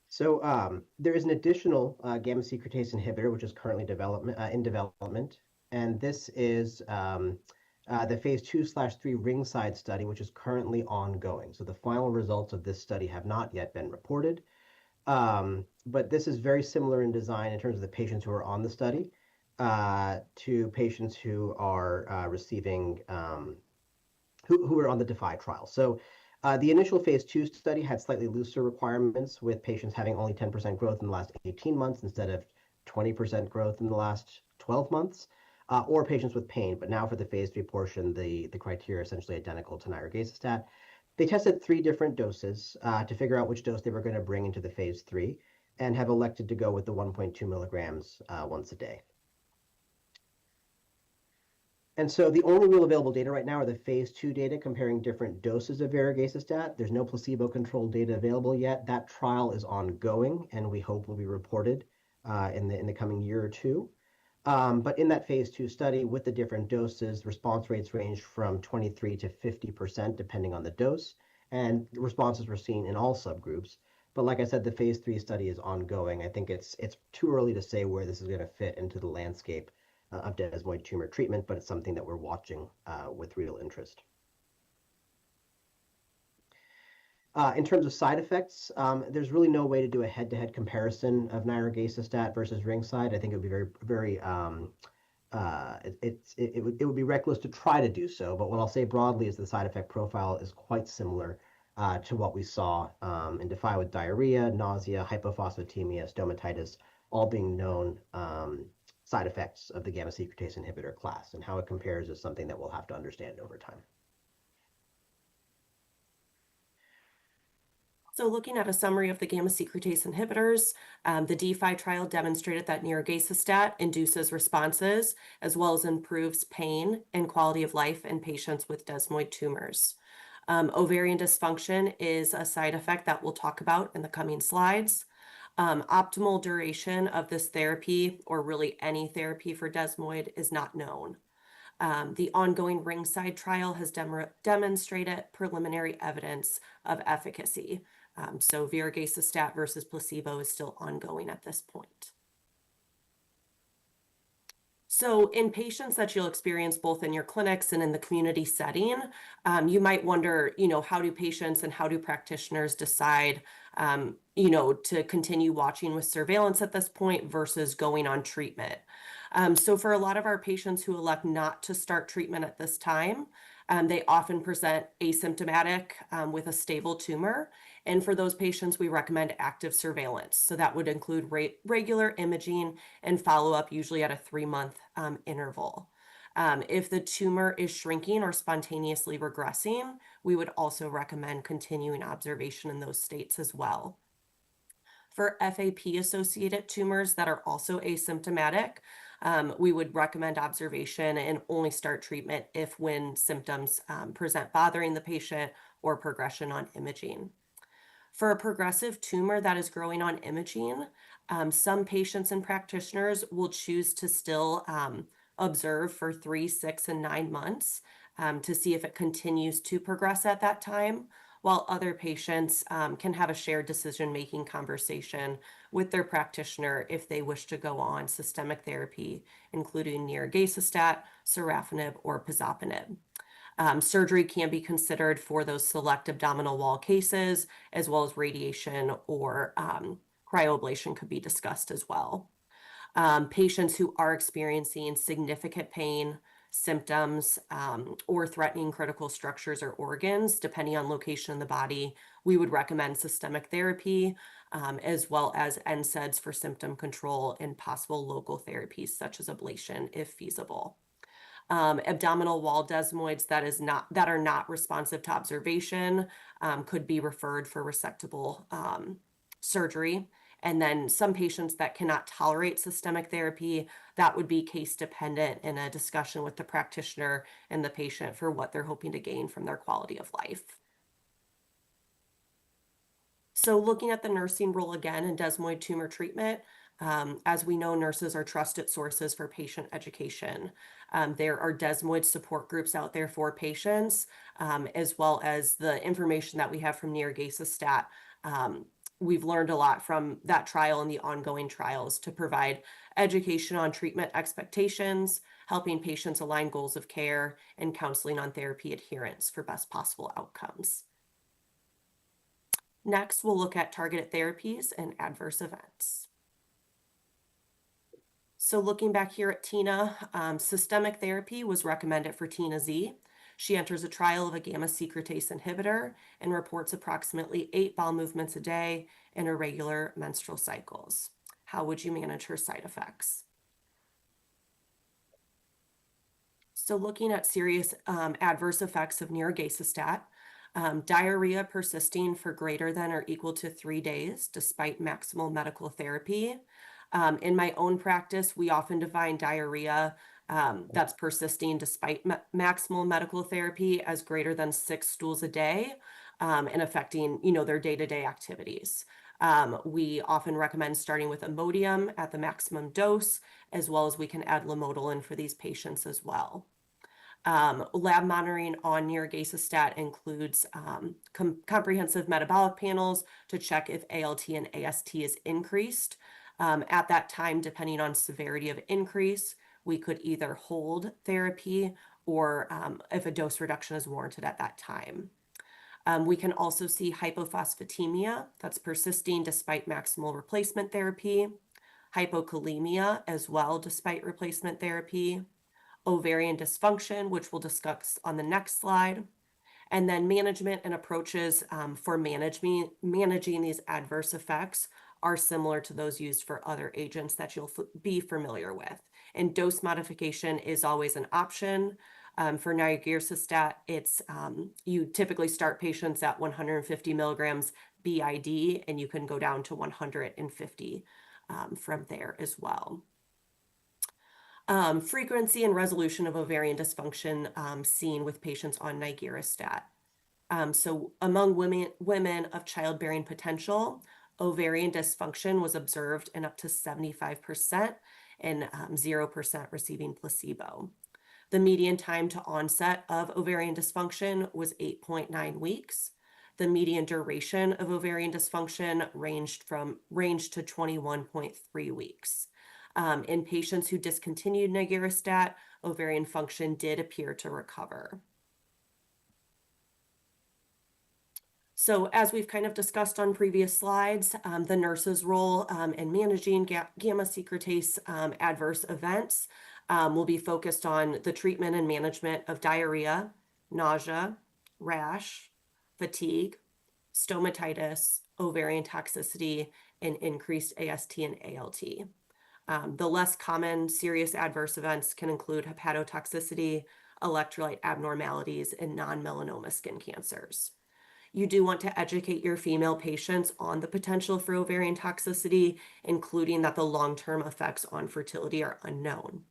So there is an additional gamma secretase inhibitor, which is currently in development. And this is the phase 2/3 Ringside study, which is currently ongoing. So the final results of this study have not yet been reported. But this is very similar in design in terms of the patients who are on the study to patients who are receiving, who are on the DeFi trial. So the initial phase 2 study had slightly looser requirements, with patients having only 10% growth in the last 18 months instead of 20% growth in the last 12 months, or patients with pain. But now for the phase 3 portion, the criteria are essentially identical to nirogacestat. They tested 3 different doses to figure out which dose they were going to bring into the phase 3, and have elected to go with the 1.2 milligrams once a day. And so the only real available data right now are the phase 2 data comparing different doses of varegacestat. There's no placebo-controlled data available yet. That trial is ongoing, and we hope will be reported in the coming year or two. But in that phase 2 study, with the different doses, response rates range from 23 to 50%, depending on the dose, and responses were seen in all subgroups. But like I said, the phase 3 study is ongoing. I think it's too early to say where this is going to fit into the landscape of desmoid tumor treatment, but it's something that we're watching with real interest. In terms of side effects, there's really no way to do a head-to-head comparison of nirogacestat versus Ringside. I think it would be very it would be reckless to try to do so. But what I'll say broadly is the side effect profile is quite similar to what we saw in DeFi, with diarrhea, nausea, hypophosphatemia, stomatitis, all being known side effects of the gamma secretase inhibitor class. And how it compares is something that we'll have to understand over time. So looking at a summary of the gamma secretase inhibitors, the DeFi trial demonstrated that nirogacestat induces responses as well as improves pain and quality of life in patients with desmoid tumors. Ovarian dysfunction is a side effect that we'll talk about in the coming slides. Optimal duration of this therapy, or really any therapy for desmoid, is not known. The ongoing Ringside trial has demonstrated preliminary evidence of efficacy. So varegacestat versus placebo is still ongoing at this point. So in patients that you'll experience both in your clinics and in the community setting, you might wonder, how do patients and how do practitioners decide, to continue watching with surveillance at this point versus going on treatment? So for a lot of our patients who elect not to start treatment at this time, they often present asymptomatic with a stable tumor. And for those patients, we recommend active surveillance. So that would include regular imaging and follow-up, usually at a 3-month interval. If the tumor is shrinking or spontaneously regressing, we would also recommend continuing observation in those states as well. For FAP-associated tumors that are also asymptomatic, we would recommend observation and only start treatment when symptoms present bothering the patient or progression on imaging. For a progressive tumor that is growing on imaging, some patients and practitioners will choose to still observe for 3, 6, and 9 months to see if it continues to progress at that time, while other patients can have a shared decision-making conversation with their practitioner if they wish to go on systemic therapy, including nirogacestat, sorafenib, or pazopanib. Surgery can be considered for those select abdominal wall cases, as well as radiation or cryoablation could be discussed as well. Patients who are experiencing significant pain, symptoms, or threatening critical structures or organs, depending on location in the body, we would recommend systemic therapy, as well as NSAIDs for symptom control and possible local therapies such as ablation if feasible. Abdominal wall desmoids that are not responsive to observation could be referred for resectable surgery. And then some patients that cannot tolerate systemic therapy, that would be case dependent in a discussion with the practitioner and the patient for what they're hoping to gain from their quality of life. So looking at the nursing role again in desmoid tumor treatment, As we know, nurses are trusted sources for patient education. There are Desmoid support groups out there for patients, as well as the information that we have from nirogacestat. We've learned a lot from that trial and the ongoing trials to provide education on treatment expectations, helping patients align goals of care, and counseling on therapy adherence for best possible outcomes. Next, we'll look at targeted therapies and adverse events. So looking back here at Tina, systemic therapy was recommended for Tina Z. She enters a trial of a gamma secretase inhibitor and reports approximately 8 bowel movements a day and irregular menstrual cycles. How would you manage her side effects? So looking at serious adverse effects of nirogacestat, diarrhea persisting for greater than or equal to 3 days despite maximal medical therapy. In my own practice, we often define diarrhea that's persisting despite maximal medical therapy as greater than 6 stools a day and affecting, their day-to-day activities. We often recommend starting with Imodium at the maximum dose, as well as we can add Lamodalin for these patients as well. Lab monitoring on nirogacestat includes comprehensive metabolic panels to check if ALT and AST is increased. At that time, depending on severity of increase, we could either hold therapy or if a dose reduction is warranted at that time. We can also see hypophosphatemia that's persisting despite maximal replacement therapy, hypokalemia as well despite replacement therapy, ovarian dysfunction, which we'll discuss on the next slide, and then management and approaches for managing these adverse effects are similar to those used for other agents that you'll be familiar with. And dose modification is always an option. For nirogacestat, it's you typically start patients at 150 milligrams BID, and you can go down to 150 from there as well. Frequency and resolution of ovarian dysfunction seen with patients on nirogacestat. So among women of childbearing potential, ovarian dysfunction was observed in up to 75% and 0% receiving placebo. The median time to onset of ovarian dysfunction was 8.9 weeks. The median duration of ovarian dysfunction ranged to 21.3 weeks. In patients who discontinued nirogacestat, ovarian function did appear to recover. So as we've kind of discussed on previous slides, the nurse's role in managing gamma secretase adverse events will be focused on the treatment and management of diarrhea, nausea, rash, fatigue, stomatitis, ovarian toxicity, and increased AST and ALT. The less common serious adverse events can include hepatotoxicity, electrolyte abnormalities, and non-melanoma skin cancers. You do want to educate your female patients on the potential for ovarian toxicity, including that the long-term effects on fertility are unknown.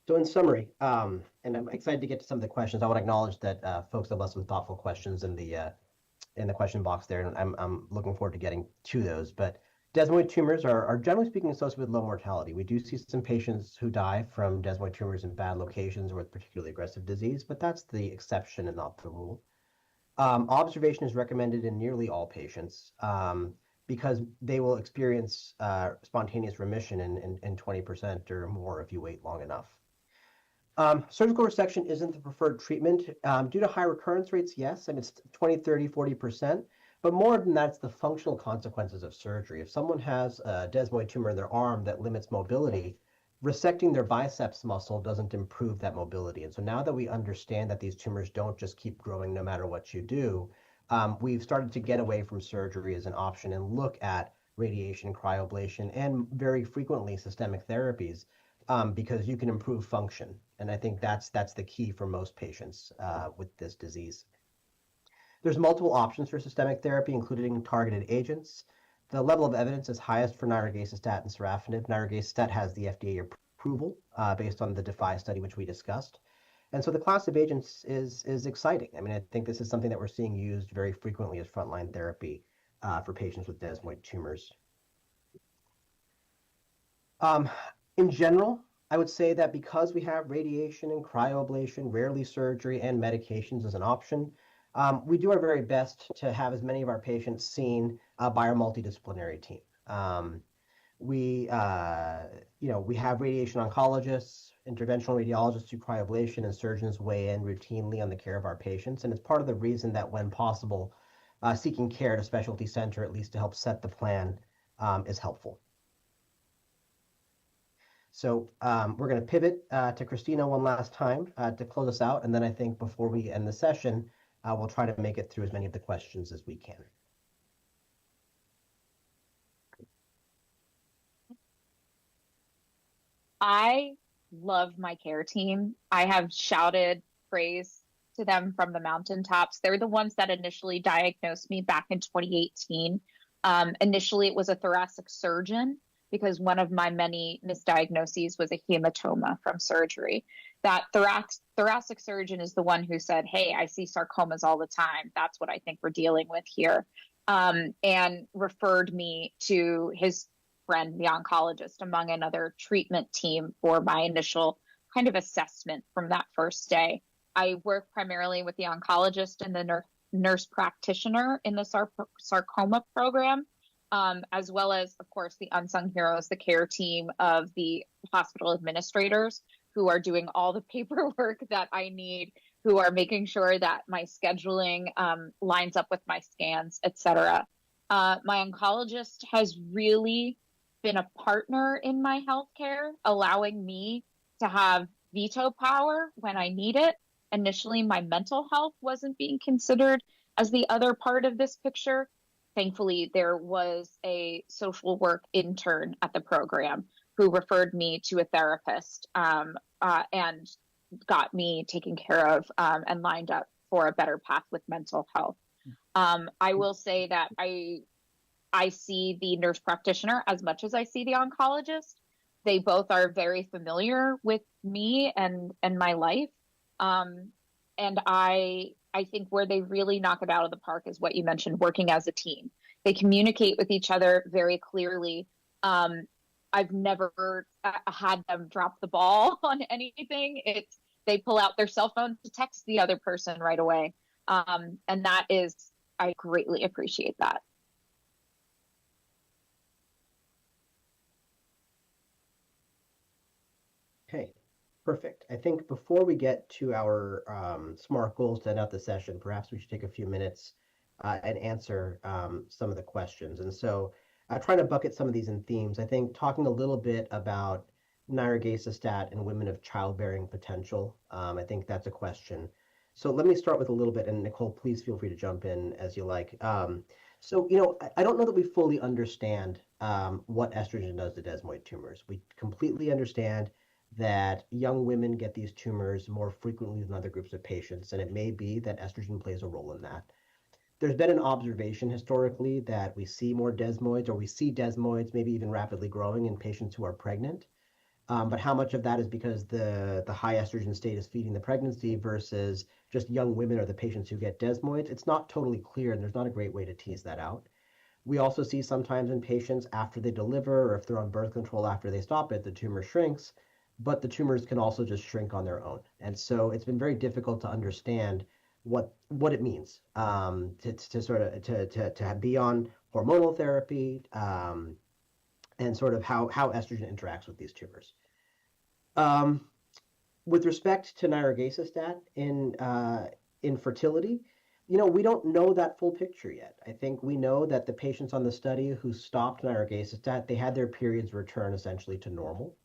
So in summary, and I'm excited to get to some of the questions. I want to acknowledge that folks have left some thoughtful questions in the question box there, and I'm looking forward to getting to those. But desmoid tumors are generally speaking associated with low mortality. We do see some patients who die from desmoid tumors in bad locations or with particularly aggressive disease, but that's the exception and not the rule. Observation is recommended in nearly all patients because they will experience spontaneous remission in 20% or more if you wait long enough. Surgical resection isn't the preferred treatment. Due to high recurrence rates, yes, and it's 20, 30, 40%. But more than that, it's the functional consequences of surgery. If someone has a desmoid tumor in their arm that limits mobility, resecting their biceps muscle doesn't improve that mobility. And so now that we understand that these tumors don't just keep growing no matter what you do, we've started to get away from surgery as an option and look at radiation, cryoablation, and very frequently systemic therapies because you can improve function. And I think that's the key for most patients with this disease. There's multiple options for systemic therapy, including targeted agents. The level of evidence is highest for nirogacestat and sorafenib. Nirogacestat has the FDA approval based on the DeFi study, which we discussed. And so the class of agents is exciting. I mean, I think this is something that we're seeing used very frequently as frontline therapy for patients with desmoid tumors. Um, in general, I would say that because we have radiation and cryoablation, rarely surgery, and medications as an option, we do our very best to have as many of our patients seen by our multidisciplinary team. We, we have radiation oncologists, interventional radiologists do cryoablation, and surgeons weigh in routinely on the care of our patients. And it's part of the reason that when possible, seeking care at a specialty center, at least to help set the plan, is helpful. So we're going to pivot to Christina one last time to close us out. And then I think before we end the session, we'll try to make it through as many of the questions as we can. I love my care team. I have shouted praise to them from the mountaintops. They're the ones that initially diagnosed me back in 2018. Initially, it was a thoracic surgeon because one of my many misdiagnoses was a hematoma from surgery. That thoracic surgeon is the one who said, "Hey, I see sarcomas all the time. That's what I think we're dealing with here," and referred me to his friend, the oncologist, among another treatment team for my initial kind of assessment from that first day. I work primarily with the oncologist and the nurse practitioner in the sarcoma program, as well as, of course, the unsung heroes, the care team of the hospital administrators who are doing all the paperwork that I need, who are making sure that my scheduling lines up with my scans, etc. My oncologist has really been a partner in my healthcare, allowing me to have veto power when I need it. Initially, my mental health wasn't being considered as the other part of this picture. Thankfully, there was a social work intern at the program who referred me to a therapist and got me taken care of and lined up for a better path with mental health. I will say that I see the nurse practitioner as much as I see the oncologist. They both are very familiar with me and my life. And I think where they really knock it out of the park is what you mentioned, working as a team. They communicate with each other very clearly. I've never had them drop the ball on anything. They pull out their cell phone to text the other person right away. And I greatly appreciate that. Okay, perfect. I think before we get to our SMART goals to end out the session, perhaps we should take a few minutes and answer some of the questions. And so I try to bucket some of these in themes. I think talking a little bit about nirogacestat and women of childbearing potential, I think that's a question. So let me start with a little bit, and Nicole, please feel free to jump in as you like. I don't know that we fully understand what estrogen does to desmoid tumors. We completely understand that young women get these tumors more frequently than other groups of patients, and it may be that estrogen plays a role in that. There's been an observation historically that we see more desmoids, or we see desmoids maybe even rapidly growing in patients who are pregnant. But how much of that is because the high estrogen state is feeding the pregnancy versus just young women or the patients who get desmoids? It's not totally clear, and there's not a great way to tease that out. We also see sometimes in patients after they deliver, or if they're on birth control after they stop it, the tumor shrinks, but the tumors can also just shrink on their own. And so it's been very difficult to understand what it means to be on hormonal therapy and sort of how estrogen interacts with these tumors. With respect to nirogacestat in fertility, we don't know that full picture yet. I think we know that the patients on the study who stopped nirogacestat, they had their periods return essentially to normal.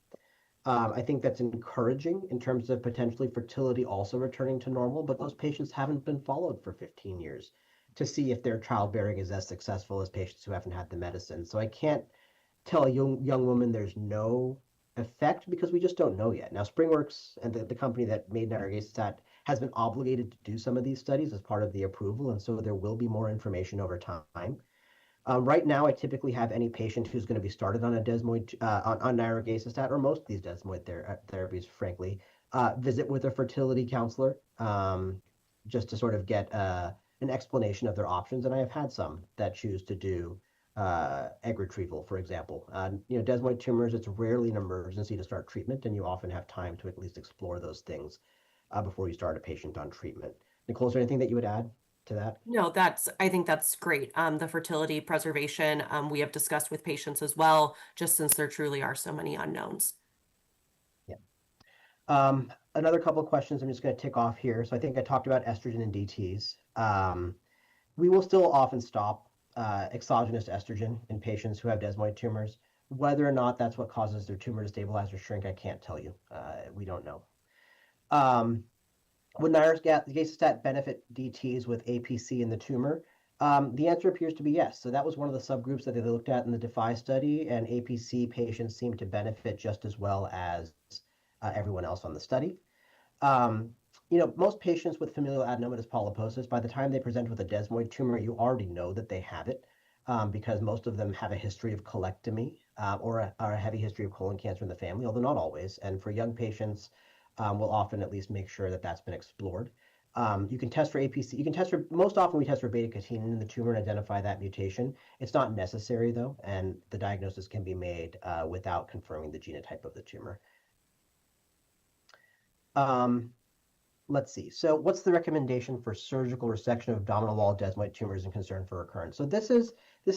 I think that's encouraging in terms of potentially fertility also returning to normal, but those patients haven't been followed for 15 years to see if their childbearing is as successful as patients who haven't had the medicine. So I can't tell a young woman there's no effect because we just don't know yet. Now, SpringWorks and the company that made nirogacestat has been obligated to do some of these studies as part of the approval, and so there will be more information over time. Right now, I typically have any patient who's going to be started on a desmoid on nirogacestat, or most of these desmoid therapies, frankly, visit with a fertility counselor, just to sort of get an explanation of their options. And I have had some that choose to do egg retrieval, for example. Desmoid tumors, it's rarely an emergency to start treatment, and you often have time to at least explore those things before you start a patient on treatment. Nicole, is there anything that you would add to that? No, I think that's great. The fertility preservation, we have discussed with patients as well, just since there truly are so many unknowns. Yeah. Another couple of questions I'm just going to tick off here. So I think I talked about estrogen and DTs. We will still often stop exogenous estrogen in patients who have desmoid tumors. Whether or not that's what causes their tumor to stabilize or shrink, I can't tell you. We don't know. Would nirogacestat benefit DTs with APC in the tumor? The answer appears to be yes. So that was one of the subgroups that they looked at in the DeFi study, and APC patients seemed to benefit just as well as everyone else on the study. Most patients with familial adenomatous polyposis, by the time they present with a desmoid tumor, you already know that they have it because most of them have a history of colectomy or a heavy history of colon cancer in the family, although not always. And for young patients, we'll often at least make sure that that's been explored. You can test for APC. Most often we test for beta-catenin in the tumor and identify that mutation. It's not necessary though, and the diagnosis can be made without confirming the genotype of the tumor. Let's see. So what's the recommendation for surgical resection of abdominal wall desmoid tumors and concern for recurrence? So this is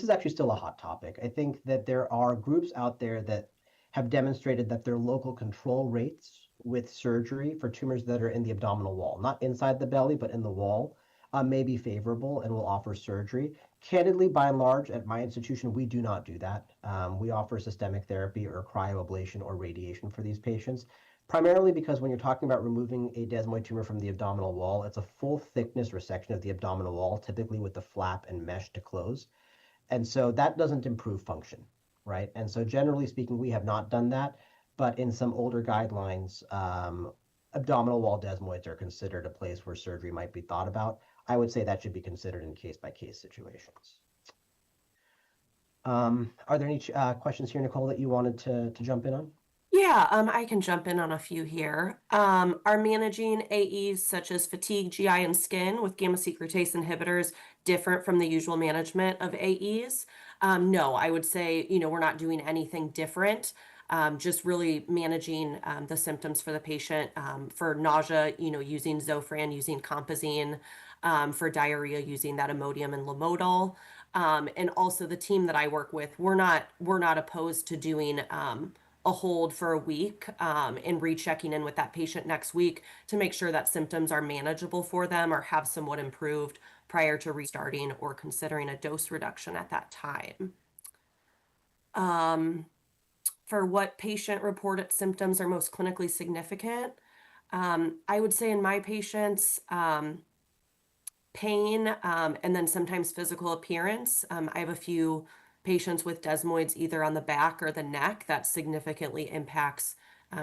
actually still a hot topic. I think that there are groups out there that have demonstrated that their local control rates with surgery for tumors that are in the abdominal wall, not inside the belly, but in the wall, may be favorable and will offer surgery. Candidly, by and large, at my institution, we do not do that. We offer systemic therapy or cryoablation or radiation for these patients, primarily because when you're talking about removing a desmoid tumor from the abdominal wall, it's a full thickness resection of the abdominal wall, typically with the flap and mesh to close. And so that doesn't improve function, right? And so generally speaking, we have not done that, but in some older guidelines, abdominal wall desmoids are considered a place where surgery might be thought about. I would say that should be considered in case-by-case situations. Are there any questions here, Nicole, that you wanted to jump in on? Yeah, I can jump in on a few here. Are managing AEs such as fatigue, GI, and skin with gamma secretase inhibitors different from the usual management of AEs? No, I would say, we're not doing anything different. Just really managing the symptoms for the patient. For nausea, using Zofran, using Compazine. For diarrhea, using that Imodium and Lamodal. And also the team that I work with, we're not opposed to doing a hold for a week and rechecking in with that patient next week to make sure that symptoms are manageable for them or have somewhat improved prior to restarting or considering a dose reduction at that time. For what patient-reported symptoms are most clinically significant, I would say in my patients, pain and then sometimes physical appearance. I have a few patients with desmoids either on the back or the neck that significantly impacts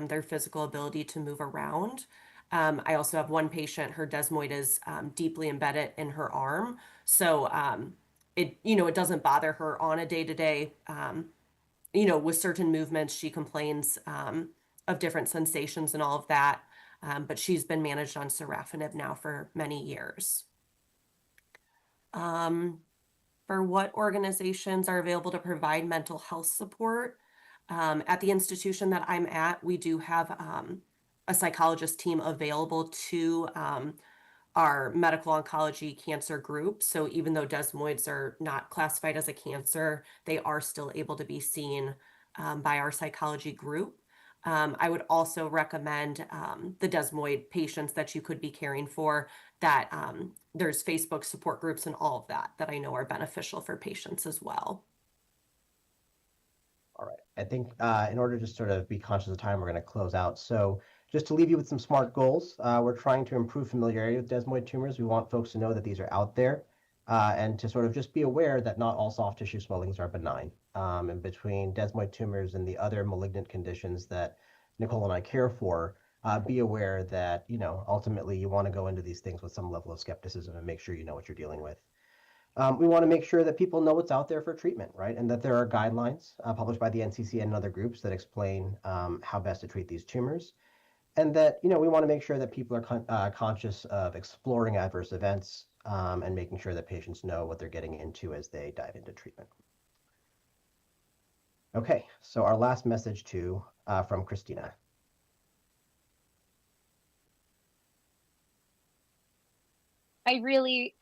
their physical ability to move around. I also have one patient, her desmoid is deeply embedded in her arm. So it doesn't bother her on a day-to-day, with certain movements. She complains of different sensations and all of that. But she's been managed on sorafenib now for many years. For what organizations are available to provide mental health support. At the institution that I'm at, we do have a psychologist team available to our medical oncology cancer group. So even though desmoids are not classified as a cancer, they are still able to be seen by our psychology group. I would also recommend the desmoid patients that you could be caring for, that there's Facebook support groups and all of that I know are beneficial for patients as well. All right. I think in order to sort of be conscious of time, we're going to close out. So just to leave you with some SMART goals, we're trying to improve familiarity with desmoid tumors. We want folks to know that these are out there and to sort of just be aware that not all soft tissue swellings are benign. And between desmoid tumors and the other malignant conditions that Nicole and I care for, be aware that, ultimately you want to go into these things with some level of skepticism and make sure you know what you're dealing with. We want to make sure that people know what's out there for treatment, right? And that there are guidelines published by the NCCN and other groups that explain how best to treat these tumors. and that, we want to make sure that people are conscious of exploring adverse events and making sure that patients know what they're getting into as they dive into treatment. Okay, so our last message from Christina. I really,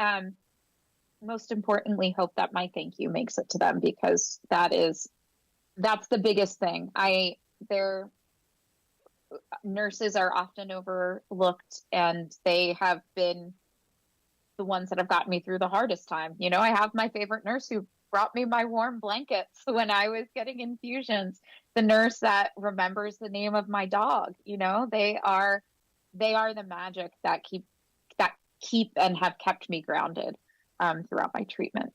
most importantly, hope that my thank you makes it to them, because that's the biggest thing. Their nurses are often overlooked, and they have been the ones that have gotten me through the hardest time. I have my favorite nurse who brought me my warm blankets when I was getting infusions. The nurse that remembers the name of my dog. They are the magic that keep and have kept me grounded throughout my treatment.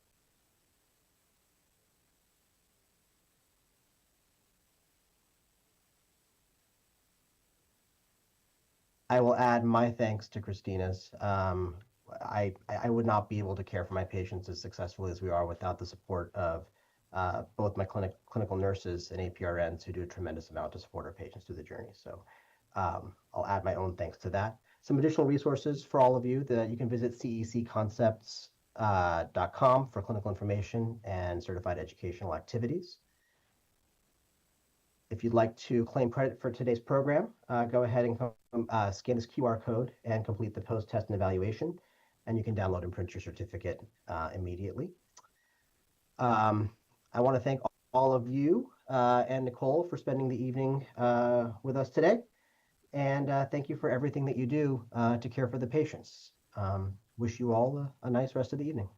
I will add my thanks to Christina's. I would not be able to care for my patients as successfully as we are without the support of both my clinical nurses and APRNs who do a tremendous amount to support our patients through the journey. So I'll add my own thanks to that. Some additional resources for all of you that you can visit cecconcepts.com for clinical information and certified educational activities. If you'd like to claim credit for today's program, go ahead and scan this QR code and complete the post-test and evaluation, and you can download and print your certificate immediately. I want to thank all of you and Nicole for spending the evening with us today, and thank you for everything that you do to care for the patients. Wish you all a nice rest of the evening.